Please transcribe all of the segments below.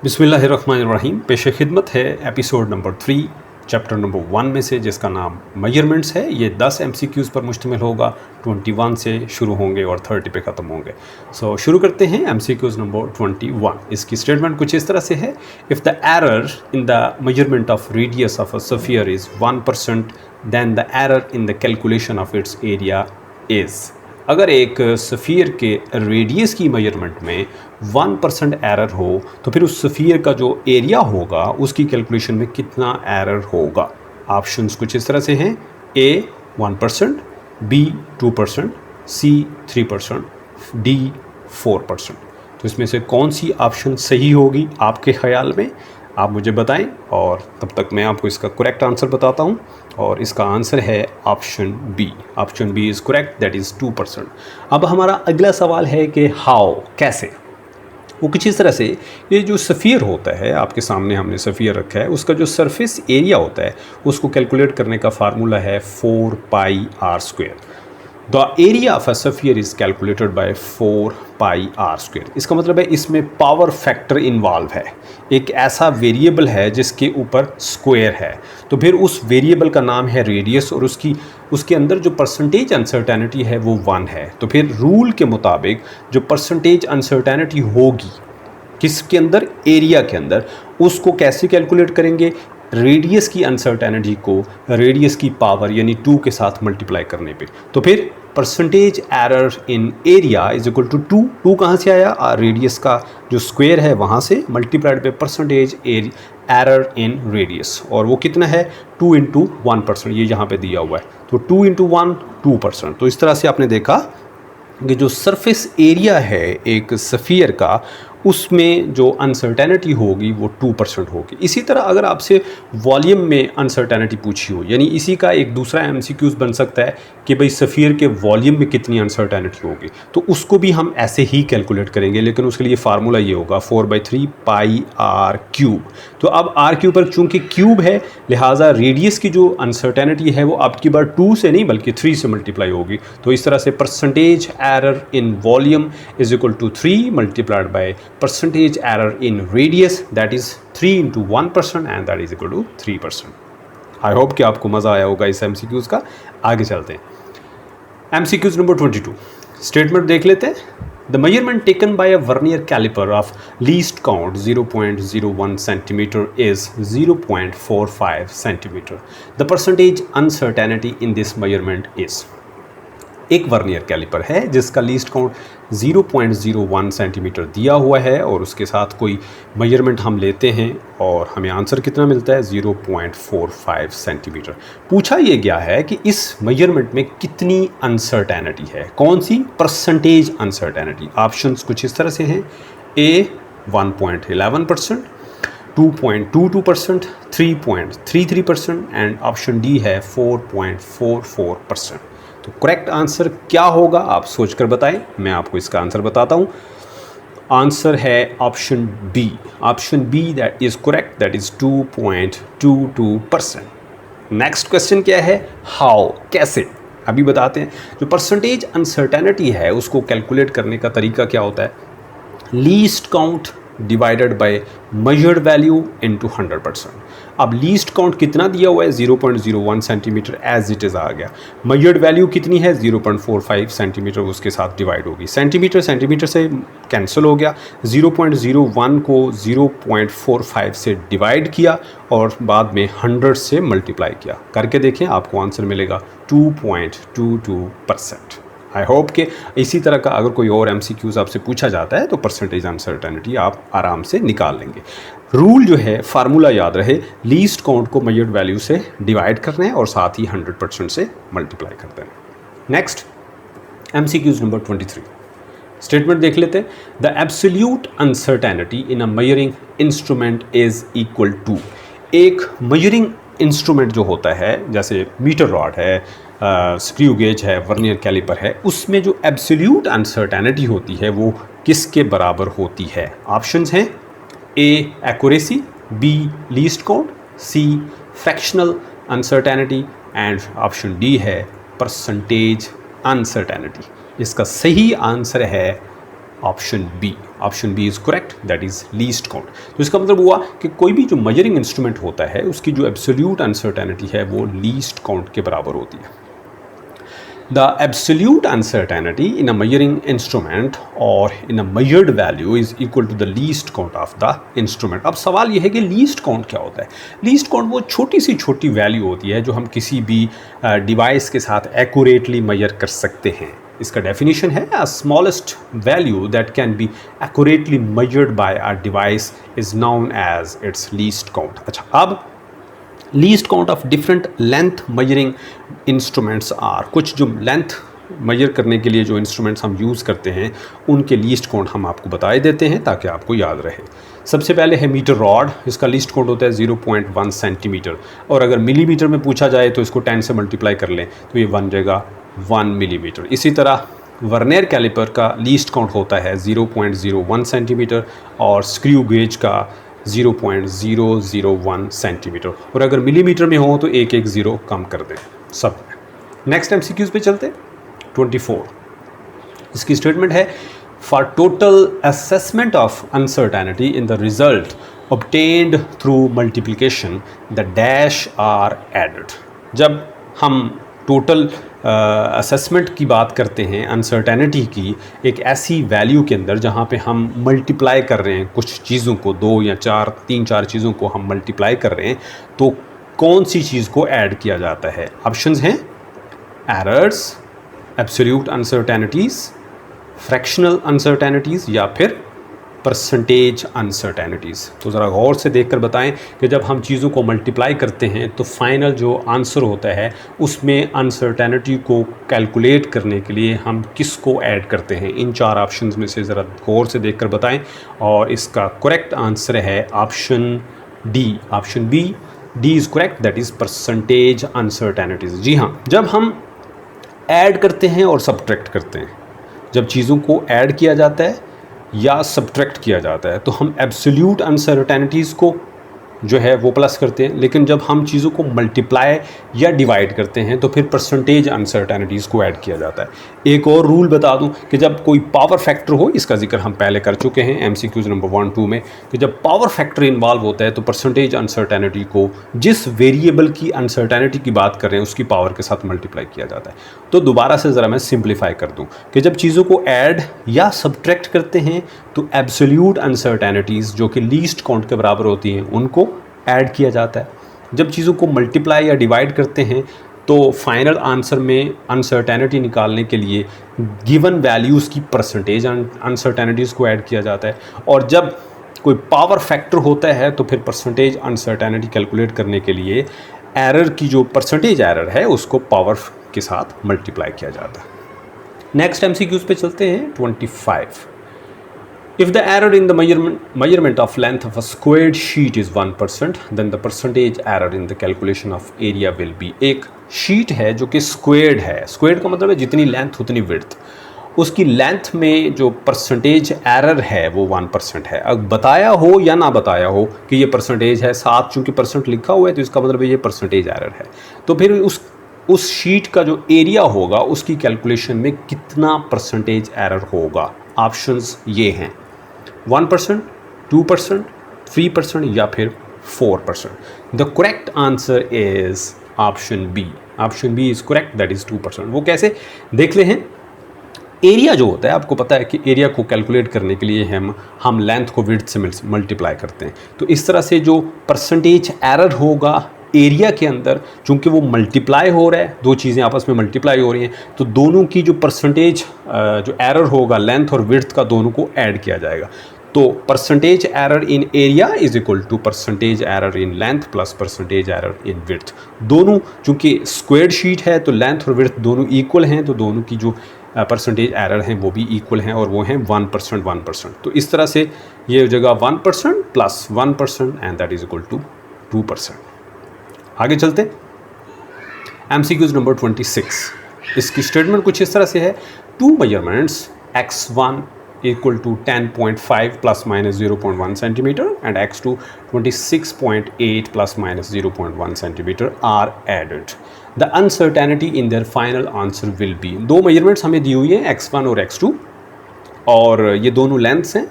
बिस्मिल्लाहिर्रहमानिर्रहीम। पेश खिदमत है एपिसोड नंबर 3 चैप्टर नंबर 1 में से, जिसका नाम मेजरमेंट्स है। ये 10 MCQs पर मुश्तमिल होगा। 21 से शुरू होंगे और 30 पे ख़त्म होंगे। शुरू करते हैं MCQs नंबर 21। इसकी स्टेटमेंट कुछ इस तरह से है। If the error in the measurement of radius of a sphere is 1%, then the error in the calculation of its area is. अगर एक स्फीयर के रेडियस की मेजरमेंट में 1% एरर हो तो फिर उस स्फीयर का जो एरिया होगा उसकी कैलकुलेशन में कितना एरर होगा। ऑप्शंस कुछ इस तरह से हैं। A 1%, B 2%, C 3%, D 4%। तो इसमें से कौन सी ऑप्शन सही होगी आपके ख्याल में, आप मुझे बताएं और तब तक मैं आपको इसका करेक्ट आंसर बताता हूं। और इसका आंसर है option B. Option B is correct, that is 2%। अब हमारा अगला सवाल है कि हाउ, कैसे। वो कुछ इस तरह से, ये जो स्फीयर होता है, आपके सामने हमने स्फीयर रखा है, उसका जो सरफेस एरिया होता है उसको कैलकुलेट करने का फार्मूला है 4πr²। The area of a sphere is calculated by 4πr²। इसका मतलब है इसमें पावर फैक्टर इन्वॉल्व है। एक ऐसा वेरिएबल है जिसके ऊपर स्क्वायर है, तो फिर उस वेरिएबल का नाम है रेडियस और उसके अंदर जो परसेंटेज अनसर्टेनिटी है वो 1 है। तो फिर रूल के मुताबिक जो परसेंटेज अनसर्टेनिटी होगी किसके अंदर, एरिया के अंदर, उसको कैसे कैलकुलेट करेंगे, रेडियस की अनसर्टेनिटी को रेडियस की पावर यानी 2 के साथ मल्टीप्लाई करने पे। तो फिर percentage error in area is equal to 2 कहाँ से आया, रेडियस का जो स्क्वायर है वहाँ से, मल्टीप्लाइड पे परसेंटेज एरर इन रेडियस, और वो कितना है 2 × 1%। ये यहाँ पे दिया हुआ है, तो 2 × 1 2%। तो इस तरह से आपने देखा कि जो सरफेस एरिया है एक स्फीयर का, उसमें जो अनसर्टेनिटी होगी वो 2% होगी। इसी तरह अगर आपसे वॉल्यूम में अनसर्टेनिटी पूछी हो, यानी इसी का एक दूसरा MCQs बन सकता है कि भाई स्फीयर के वॉल्यूम में कितनी अनसर्टेनिटी होगी, तो उसको भी हम ऐसे ही कैलकुलेट करेंगे, लेकिन उसके लिए फार्मूला ये होगा 4/3πr³। तो अब r³ पर चूंकि क्यूब है, लिहाजा रेडियस की जो अनसर्टेनिटी है वो अब की बार 2 से नहीं बल्कि 3 से मल्टीप्लाई होगी। तो इस तरह से percentage error in volume is equal to 3 multiplied by percentage error in radius, that is 3 × 1%, and that is equal to 3%. I hope कि आपको मज़ा आया होगा इस MCQs का। आगे चलते हैं MCQs नंबर 22। स्टेटमेंट देख लेते हैं। The measurement taken by a vernier calliper of least count 0.01 centimetre is 0.45 centimetre. The percentage uncertainty in this measurement is. एक वर्नियर कैलिपर है जिसका लीस्ट काउंट 0.01 सेंटीमीटर दिया हुआ है और उसके साथ कोई मेजरमेंट हम लेते हैं और हमें आंसर कितना मिलता है 0.45 सेंटीमीटर। पूछा यह गया है कि इस मेजरमेंट में कितनी अनसर्टेनिटी है, कौन सी परसेंटेज अनसर्टेनिटी। ऑप्शंस कुछ इस तरह से हैं। A 1.11%, 2.22%, 3.33% एंड ऑप्शन डी है 4.44%। तो करेक्ट आंसर क्या होगा आप सोचकर बताएं, मैं आपको इसका आंसर बताता हूं। आंसर है option B. Option B that is correct, that is 2.22%। Next question क्या है, हाउ, कैसे, अभी बताते हैं। जो परसेंटेज अनसर्टेनिटी है उसको कैलकुलेट करने का तरीका क्या होता है, least count divided by measured value into 100%। अब लीस्ट काउंट कितना दिया हुआ है 0.01 सेंटीमीटर, एज इट इज़ आ गया। मेजर्ड वैल्यू कितनी है 0.45 सेंटीमीटर, उसके साथ डिवाइड होगी। सेंटीमीटर से कैंसिल हो गया। 0.01 को 0.45 से डिवाइड किया और बाद में 100 से मल्टीप्लाई किया। करके देखें, आपको आंसर मिलेगा 2.22%। आई होप कि इसी तरह का अगर कोई और MCQs आपसे पूछा जाता है तो परसेंटेज अनसर्टेनिटी आप आराम से निकाल लेंगे। रूल जो है, फार्मूला याद रहे, लीस्ट काउंट को मेजर्ड वैल्यू से डिवाइड करना है और साथ ही 100% से मल्टीप्लाई करते हैं। Next MCQs number 23। स्टेटमेंट देख लेते हैं। The absolute uncertainty in a measuring instrument is equal to. एक मेजरिंग इंस्ट्रूमेंट जो होता है, जैसे मीटर रॉड है, स्क्रू गेज है, वर्नियर कैलिपर है, उसमें जो एब्सोल्यूट अनसर्टेनिटी होती है वो किसके बराबर होती है। ऑप्शंस हैं A accuracy, B least count, C fractional uncertainty and option D है परसेंटेज अनसर्टेनिटी। इसका सही आंसर है option B is correct, that is least count. तो इसका मतलब हुआ कि कोई भी जो मेजरिंग इंस्ट्रूमेंट होता है उसकी जो एब्सोल्यूट अनसर्टेनिटी है वो लीस्ट काउंट के बराबर होती है। The absolute uncertainty in a measuring instrument or in a measured value is equal to the least count of the instrument। अब सवाल यह है कि least count क्या होता है। least count वो छोटी सी छोटी वैल्यू होती है जो हम किसी भी डिवाइस के साथ एक्यूरेटली मेजर कर सकते हैं। इसका डेफिनेशन है a smallest value that can be accurately measured by a device is known as its least count। अच्छा, अब least count of different length measuring instruments are, कुछ जो लेंथ मेजर करने के लिए जो इंस्ट्रूमेंट्स हम यूज़ करते हैं उनके लीस्ट काउंट हम आपको बता देते हैं ताकि आपको याद रहे। सबसे पहले है मीटर रॉड, इसका लीस्ट काउंट होता है 0.1 सेंटीमीटर, और अगर मिलीमीटर में पूछा जाए तो इसको 10 से मल्टीप्लाई कर लें तो ये बन जाएगा 1 मिलीमीटर। इसी तरह वर्नियर कैलिपर का लीस्ट काउंट होता है 0.01 सेंटीमीटर और स्क्रू गेज का 0.001 सेंटीमीटर, और अगर मिलीमीटर में हो तो एक एक ज़ीरो कम कर दें सब। नेक्स्ट MCQs पे चलते। 24, इसकी स्टेटमेंट है for total assessment of uncertainty in the result obtained through multiplication the dash are added. जब हम टोटल असेसमेंट की बात करते हैं अनसर्टेनिटी की एक ऐसी वैल्यू के अंदर जहाँ पे हम मल्टीप्लाई कर रहे हैं कुछ चीज़ों को, 2 या 4 3-4 चीज़ों को हम मल्टीप्लाई कर रहे हैं, तो कौन सी चीज़ को ऐड किया जाता है। ऑप्शंस हैं errors, absolute uncertainties, fractional uncertainties या फिर परसेंटेज अनसर्टेनिटीज़। तो ज़रा गौर से देखकर बताएं कि जब हम चीज़ों को मल्टीप्लाई करते हैं तो फाइनल जो आंसर होता है उसमें अनसर्टेनिटी को कैलकुलेट करने के लिए हम किसको ऐड करते हैं। इन 4 ऑप्शंस में से ज़रा गौर से देखकर बताएं, और इसका करेक्ट आंसर है option D, option B, D is correct, that is percentage uncertainties. जी हाँ, जब हम ऐड करते हैं और सब्ट्रैक्ट करते हैं, जब चीज़ों को ऐड किया जाता है या सब्ट्रैक्ट किया जाता है तो हम एब्सोल्यूट अनसर्टेनिटीज़ को जो है वो प्लस करते हैं, लेकिन जब हम चीज़ों को मल्टीप्लाई या डिवाइड करते हैं तो फिर परसेंटेज अनसर्टेनिटीज़ को ऐड किया जाता है। एक और रूल बता दूं कि जब कोई पावर फैक्टर हो, इसका जिक्र हम पहले कर चुके हैं MCQs नंबर 1-2 में, कि जब पावर फैक्टर इन्वॉल्व होता है तो परसेंटेज अनसर्टेनिटी को जिस वेरिएबल की अनसर्टेनिटी की बात कर रहे हैं उसकी पावर के साथ मल्टीप्लाई किया जाता है। तो दोबारा से ज़रा मैं सिंप्लीफाई कर दूँ कि जब चीज़ों को ऐड या सब्ट्रैक्ट करते हैं तो एब्सोल्यूट अनसर्टेनिटीज़ जो कि लीस्ट काउंट के बराबर होती हैं उनको ऐड किया जाता है। जब चीज़ों को मल्टीप्लाई या डिवाइड करते हैं तो फाइनल आंसर में अनसर्टेनिटी निकालने के लिए गिवन वैल्यूज़ की परसेंटेज अनसर्टेनिटीज़ को ऐड किया जाता है, और जब कोई पावर फैक्टर होता है तो फिर परसेंटेज अनसर्टेनिटी कैलकुलेट करने के लिए एरर की जो परसेंटेज एरर है उसको पावर के साथ मल्टीप्लाई किया जाता है। नेक्स्ट MCQs पे चलते हैं। 25, if the error in the measurement of length of a squared sheet is 1%, then the percentage error in the calculation of area will be। एक शीट है जो कि स्क्वेयर्ड है, स्क्वेयर्ड का मतलब है जितनी लेंथ उतनी विड्थ, उसकी लेंथ में जो परसेंटेज एरर है वो 1% है। अब बताया हो या ना बताया हो कि ये परसेंटेज है, साथ चूँकि परसेंट लिखा हुआ है तो इसका मतलब है ये परसेंटेज एरर है, तो फिर उस शीट का जो एरिया होगा उसकी कैलकुलेशन में कितना परसेंटेज एरर होगा। ऑप्शंस ये हैं 1%, 2%, 3% या फिर 4%। The correct answer is option B, option B is correct, that is 2%। वो कैसे देख ले हैं, एरिया जो होता है आपको पता है कि एरिया को कैलकुलेट करने के लिए हम लेंथ को विड्थ से मल्टीप्लाई करते हैं, तो इस तरह से जो परसेंटेज एरर होगा एरिया के अंदर, चूँकि वो मल्टीप्लाई हो रहा है, दो चीज़ें आपस में मल्टीप्लाई हो रही हैं, तो दोनों की जो परसेंटेज जो एरर होगा लेंथ और विड्थ का, दोनों को ऐड किया जाएगा। तो percentage error in area is equal to percentage error in length plus percentage error in width. दोनों चूँकि स्क्वायर्ड शीट है तो लेंथ और विड्थ दोनों इक्वल हैं, तो दोनों की जो परसेंटेज एरर हैं वो भी इक्वल हैं, और वो हैं 1%, 1%। तो इस तरह से ये हो जाएगा 1% plus 1% and that is equal to 2%। आगे चलते MCQs नंबर 26, इसकी स्टेटमेंट कुछ इस तरह से है, 2 measurements x1 equal to 10.5 plus minus 0.1 centimeter and x2 26.8 plus minus 0.1 centimeter are added. The uncertainty in their final answer will be। दो measurements हमें दी हुई है x1 और x2, और ये दोनों लेंथ्स हैं।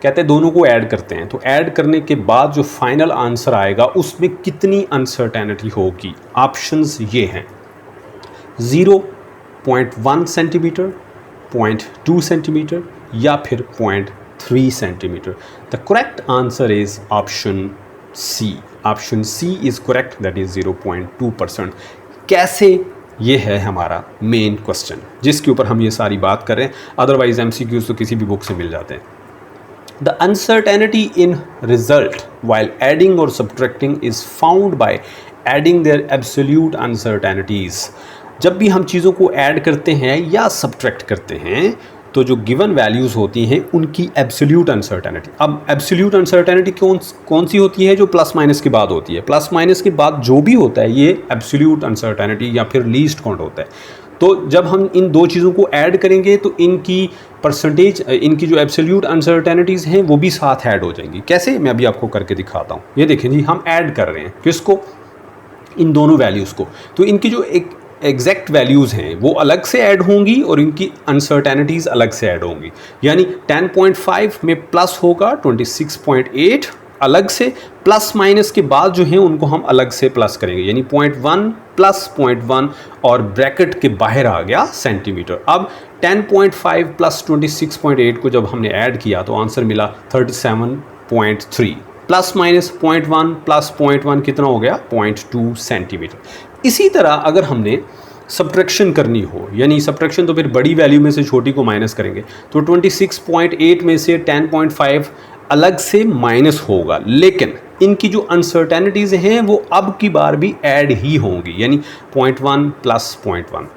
कहते हैं दोनों को ऐड करते हैं, तो ऐड करने के बाद जो फाइनल आंसर आएगा उसमें कितनी अनसर्टेनिटी होगी। ऑप्शंस ये हैं 0.1 सेंटीमीटर, 0.2 सेंटीमीटर या फिर 0.3 centimetre. The correct answer is option C. Option C is correct, that is 0.2%। कैसे, ये है हमारा मेन क्वेश्चन जिसके ऊपर हम ये सारी बात कर रहे हैं। अदरवाइज MCQs तो किसी भी बुक से मिल जाते हैं। The uncertainty in result while adding or subtracting is found by adding their absolute uncertainties। जब भी हम चीज़ों को ऐड करते हैं या सब्ट्रैक्ट करते हैं तो जो गिवन वैल्यूज़ होती हैं उनकी एब्सोल्यूट अनसर्टेनिटी। अब एब्सोल्यूट अनसर्टेनिटी कौन सी होती है? जो प्लस माइनस के बाद होती है। प्लस माइनस के बाद जो भी होता है ये एब्सोल्यूट अनसर्टेनिटी या फिर लीस्ट काउंट होता है। तो जब हम इन दो चीज़ों को ऐड करेंगे तो इनकी परसेंटेज, इनकी जो एब्सोल्यूट अनसर्टेनिटीज़ हैं वो भी साथ ऐड हो जाएंगी। कैसे, मैं अभी आपको करके दिखाता हूँ। ये देखें जी, हम ऐड कर रहे हैं किसको? इन दोनों वैल्यूज़ को। तो इनकी जो एक एग्जैक्ट वैल्यूज़ हैं वो अलग से ऐड होंगी और इनकी अनसर्टेनिटीज़ अलग से ऐड होंगी। यानी 10.5 में प्लस होगा 26.8 अलग से, प्लस माइनस के बाद जो हैं उनको हम अलग से प्लस करेंगे, यानी 0.1 प्लस 0.1 और ब्रैकेट के बाहर आ गया सेंटीमीटर। अब 10.5 प्लस 26.8 को जब हमने ऐड किया तो आंसर मिला 37.3। प्लस माइनस 0.1 प्लस 0.1 कितना हो गया? 0.2 सेंटीमीटर। इसी तरह अगर हमने सब्ट्रैक्शन करनी हो, यानी सब्ट्रैक्शन तो फिर बड़ी वैल्यू में से छोटी को माइनस करेंगे, तो 26.8 में से 10.5 अलग से माइनस होगा, लेकिन इनकी जो अनसर्टेनिटीज़ हैं वो अब की बार भी ऐड ही होंगी, यानी 0.1 प्लस 0.1।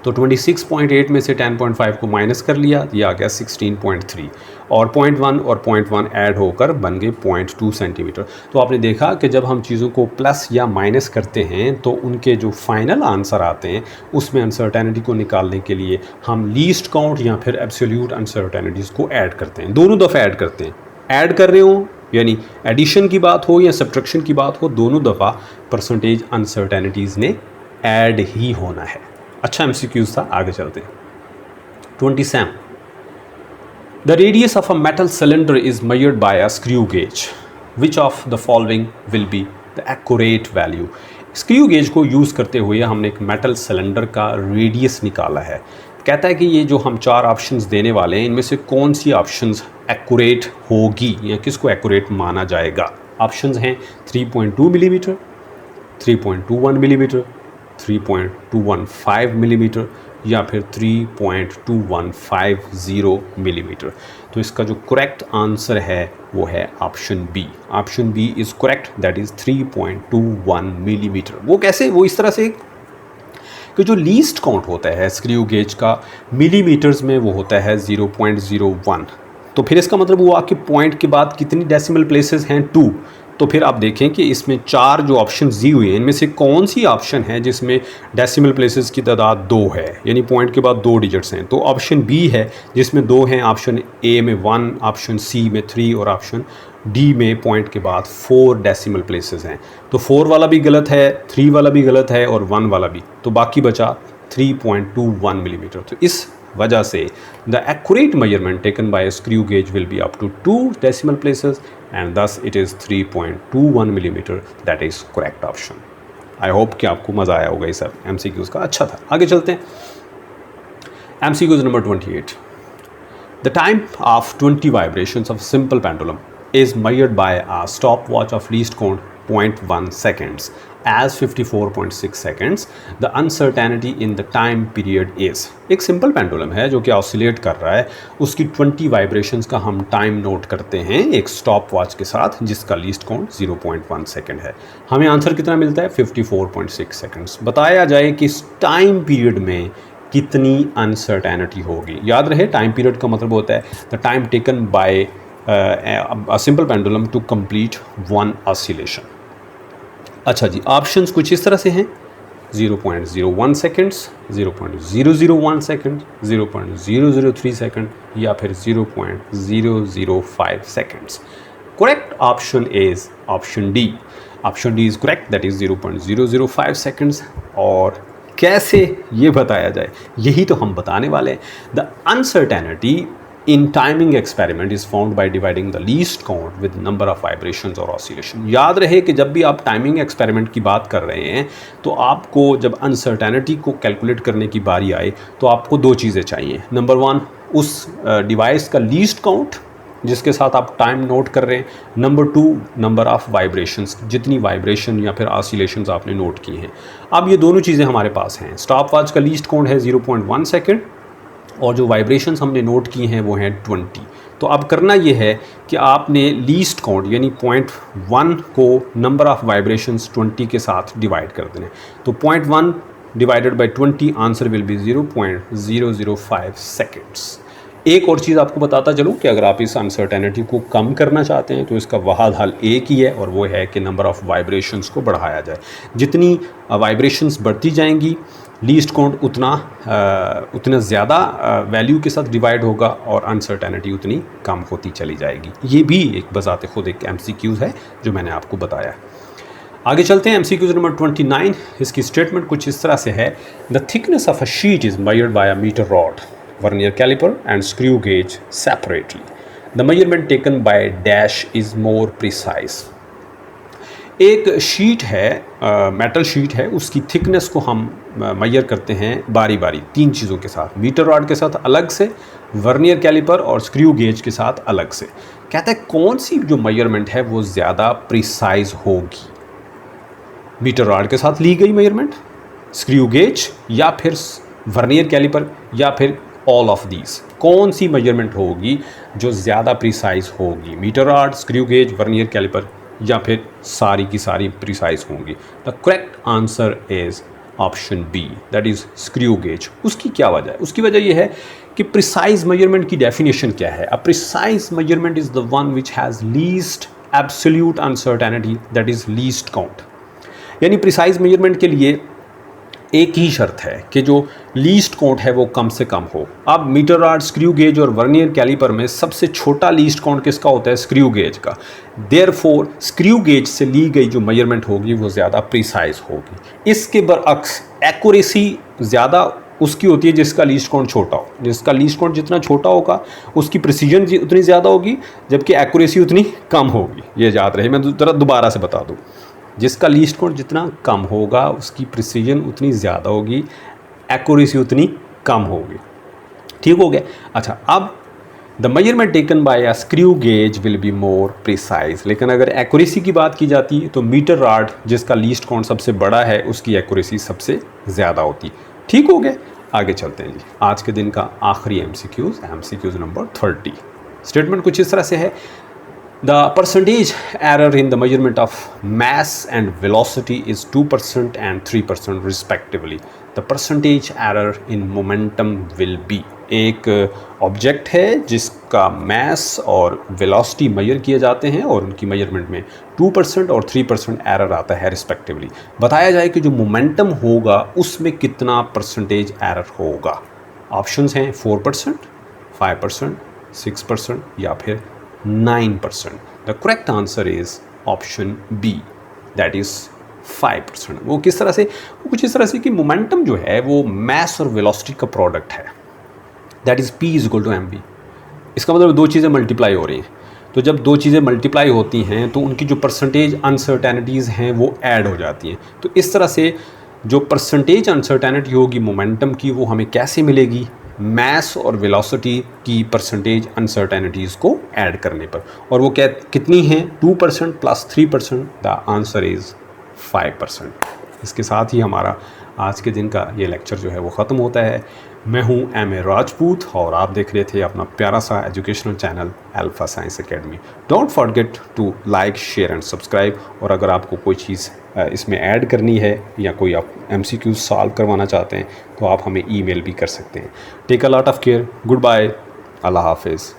तो 26.8 में से 10.5 को माइनस कर लिया, ये आ गया 16.3 और 0.1 और 0.1 ऐड होकर बन गए 0.2 सेंटीमीटर। तो आपने देखा कि जब हम चीज़ों को प्लस या माइनस करते हैं तो उनके जो फाइनल आंसर आते हैं उसमें अनसर्टेनिटी को निकालने के लिए हम लीस्ट काउंट या फिर एब्सोल्यूट अनसर्टेनिटीज़ को ऐड करते हैं। दोनों दफ़ा ऐड करते हैं। ऐड कर रहे हो यानी एडिशन की बात हो या सब्ट्रैक्शन की बात हो, दोनों दफ़ा परसेंटेज अनसर्टेनिटीज़ ने ऐड ही होना है। अच्छा MCQs था, आगे चलते हैं। 27 the radius of a metal cylinder is measured by a screw gauge. Which of the following will be the accurate value? Screw gauge को यूज़ करते हुए हमने एक मेटल सिलेंडर का रेडियस निकाला है। कहता है कि ये जो हम चार ऑप्शंस देने वाले हैं इनमें से कौन सी ऑप्शंस एक्यूरेट होगी या किसको एक्यूरेट माना जाएगा। ऑप्शंस हैं 3.2 मिलीमीटर, 3.21 मिलीमीटर, 3.215 मिलीमीटर या फिर 3.2150 मिलीमीटर। तो इसका जो करेक्ट आंसर है वो है option B. Option B is correct, that is 3.21 millimetre. वो कैसे? वो इस तरह से कि जो लीस्ट काउंट होता है स्क्रू गेज का मिलीमीटर्स में वो होता है 0.01। तो फिर इसका मतलब वो आपके पॉइंट के बाद कितनी डेसिमल प्लेसेस हैं? 2। तो फिर आप देखें कि इसमें चार जो ऑप्शन दी हुई हैं इनमें से कौन सी ऑप्शन है जिसमें डेसिमल प्लेसेस की तादाद 2 है, यानी पॉइंट के बाद 2 डिजिट्स हैं। तो ऑप्शन बी है जिसमें 2 हैं। ऑप्शन ए में 1, ऑप्शन सी में 3 और ऑप्शन डी में पॉइंट के बाद 4 डेसिमल प्लेसेस हैं। तो 4 वाला भी गलत है, 3 वाला भी गलत है और 1 वाला भी। तो बाकी बचा 3.21 मिलीमीटर। तो इस वजह से the accurate measurement taken by screw gauge will be up to 2 decimal places and thus it is 3.21 millimetre. That is correct option. I hope कि आपको मज़ा आया होगा ये सब MCQs का। अच्छा था, आगे चलते हैं। MCQs number 28 the time of 20 vibrations of simple pendulum is measured by a stopwatch of least count 0.1 seconds as 54.6 seconds. The uncertainty in the time period is। एक सिंपल पेंडुलम है जो कि ऑसिलेट कर रहा है, उसकी 20 वाइब्रेशंस का हम टाइम नोट करते हैं एक स्टॉप वॉच के साथ जिसका लीस्ट काउंट 0.1 सेकेंड है। हमें आंसर कितना मिलता है? 54.6 सेकेंड्स। बताया जाए कि इस टाइम पीरियड में कितनी अनसर्टेनिटी होगी। याद रहे टाइम पीरियड का मतलब होता है the time taken by a simple pendulum to complete one oscillation। अच्छा जी, ऑप्शंस कुछ इस तरह से हैं 0.01 सेकेंड्स, 0.001 सेकेंड, 0.003 सेकेंड या फिर 0.005 seconds. Correct option is option D. Option D is correct, that is 0.005 seconds. और कैसे ये बताया जाए, यही तो हम बताने वाले हैं। The uncertainty in timing experiment is found by dividing the least count with number of vibrations और ऑसिलेशन। याद रहे कि जब भी आप टाइमिंग एक्सपेरिमेंट की बात कर रहे हैं तो आपको जब अनसर्टेनिटी को कैलकुलेट करने की बारी आए तो आपको दो चीज़ें चाहिए। नंबर वन, उस डिवाइस का लीस्ट काउंट जिसके साथ आप टाइम नोट कर रहे हैं। Number two, number of vibrations, जितनी वाइब्रेशन या फिर ऑसिलेशंस आपने नोट की हैं। अब ये दोनों चीज़ें हमारे पास हैं। स्टॉप वॉच का लीस्ट काउंट है 0.1 सेकेंड और जो वाइब्रेशंस हमने नोट की हैं वो हैं 20। तो अब करना ये है कि आपने लीस्ट काउंट यानी 0.1 को नंबर ऑफ़ वाइब्रेशंस 20 के साथ डिवाइड कर देना। तो 0.1 divided by 20, answer will be 0.005 seconds. एक और चीज़ आपको बताता चलूँ कि अगर आप इस अनसर्टेनिटी को कम करना चाहते हैं तो इसका वाहिद हल एक ही है और वो है कि नंबर ऑफ़ वाइब्रेशंस को बढ़ाया जाए। जितनी वाइब्रेशंस बढ़ती जाएंगी लीस्ट काउंट उतना ज़्यादा वैल्यू के साथ डिवाइड होगा और अनसर्टेनिटी उतनी कम होती चली जाएगी। ये भी एक बजाते खुद एक MCQs है जो मैंने आपको बताया। आगे चलते हैं MCQs नंबर 29। इसकी स्टेटमेंट कुछ इस तरह से है, the thickness of a sheet is measured by a metre rod, vernier caliper and screw gauge separately. The measurement taken by dash is more precise. एक शीट है, मेटल शीट है, उसकी थिकनेस को हम मेजर करते हैं बारी बारी तीन चीज़ों के साथ, मीटर रॉड के साथ अलग से, वर्नियर कैलिपर और स्क्रू गेज के साथ अलग से। कहता है कौन सी जो मेजरमेंट है वो ज़्यादा प्रिसाइज होगी, मीटर रॉड के साथ ली गई मेजरमेंट, स्क्रू गेज या फिर वर्नियर कैलिपर या फिर ऑल ऑफ दीज। कौन सी मेजरमेंट होगी जो ज़्यादा प्रिसाइज होगी, metre rod, screw gauge, vernier calliper या फिर सारी की सारी प्रिसाइज होंगी। The correct answer is option B, that is screw gauge. उसकी क्या वजह है? उसकी वजह यह है कि प्रिसाइज मेजरमेंट की डेफिनेशन क्या है। अ precise measurement is the one which has least absolute uncertainty, that is least count. यानी प्रिसाइज मेजरमेंट के लिए एक ही शर्त है कि जो लीस्ट काउंट है वो कम से कम हो। अब मीटर रॉड, स्क्रू गेज और वर्नियर कैलिपर में सबसे छोटा लीस्ट काउंट किसका होता है? स्क्रू गेज का। देयरफॉर स्क्रू गेज से ली गई जो मेजरमेंट होगी वो ज़्यादा प्रिसाइज होगी। इसके बरअक्स एक्यूरेसी ज़्यादा उसकी होती है जिसका लीस्ट काउंट छोटा हो। जिसका लीस्ट काउंट जितना छोटा होगा उसकी प्रिसीजन उतनी ज़्यादा होगी, जबकि एक्यूरेसी उतनी कम होगी। ये याद रहे, मैं ज़रा दोबारा से बता दूँ। जिसका लीस्ट काउंट जितना कम होगा उसकी प्रिसीजन उतनी ज़्यादा होगी, एक्यूरेसी उतनी कम होगी। ठीक हो गया? अच्छा, अब the measurement taken by a screw gauge will be more precise. लेकिन अगर एक्यूरेसी की बात की जाती है तो मीटर रॉड जिसका लीस्ट काउंट सबसे बड़ा है उसकी एक्यूरेसी सबसे ज़्यादा होती। ठीक हो गया? आगे चलते हैं जी। आज के दिन का आखिरी MCQs नंबर 30। स्टेटमेंट कुछ इस तरह से है, the percentage error in the measurement of mass and velocity is 2% and 3% respectively. The percentage error in momentum will be, एक ऑब्जेक्ट है जिसका mass और velocity मेजर किए जाते हैं और उनकी मेजरमेंट में 2% और 3% एरर आता है रिस्पेक्टिवली। बताया जाए कि जो मोमेंटम होगा उसमें कितना परसेंटेज एरर होगा। ऑप्शंस हैं 4%, 5%, 6% या फिर 9%. The correct answer is option B, that is 5%. वो किस तरह से? वो कुछ इस तरह से कि मोमेंटम जो है वो मास और वेलोसिटी का प्रोडक्ट है, दैट इज़ P = mv। इसका मतलब दो चीज़ें मल्टीप्लाई हो रही हैं, तो जब दो चीज़ें मल्टीप्लाई होती हैं तो उनकी जो परसेंटेज अनसर्टेनिटीज़ हैं वो ऐड हो जाती हैं। तो इस तरह से जो परसेंटेज अनसर्टेनिटी होगी मोमेंटम की वो हमें कैसे मिलेगी? मास और वेलोसिटी की परसेंटेज अनसर्टेनिटीज़ को ऐड करने पर। और वो कितनी हैं? 2% + 3%। The answer is 5%। इसके साथ ही हमारा आज के दिन का ये लेक्चर जो है वो ख़त्म होता है। मैं हूँ MA राजपूत और आप देख रहे थे अपना प्यारा सा educational channel alpha science academy. Don't forget to like, share and subscribe. और अगर आपको कोई चीज़ इसमें ऐड करनी है या कोई आप MCQ सॉल्व करवाना चाहते हैं तो आप हमें ईमेल भी कर सकते हैं। Take a lot of care. Goodbye. अल्लाह हाफिज़।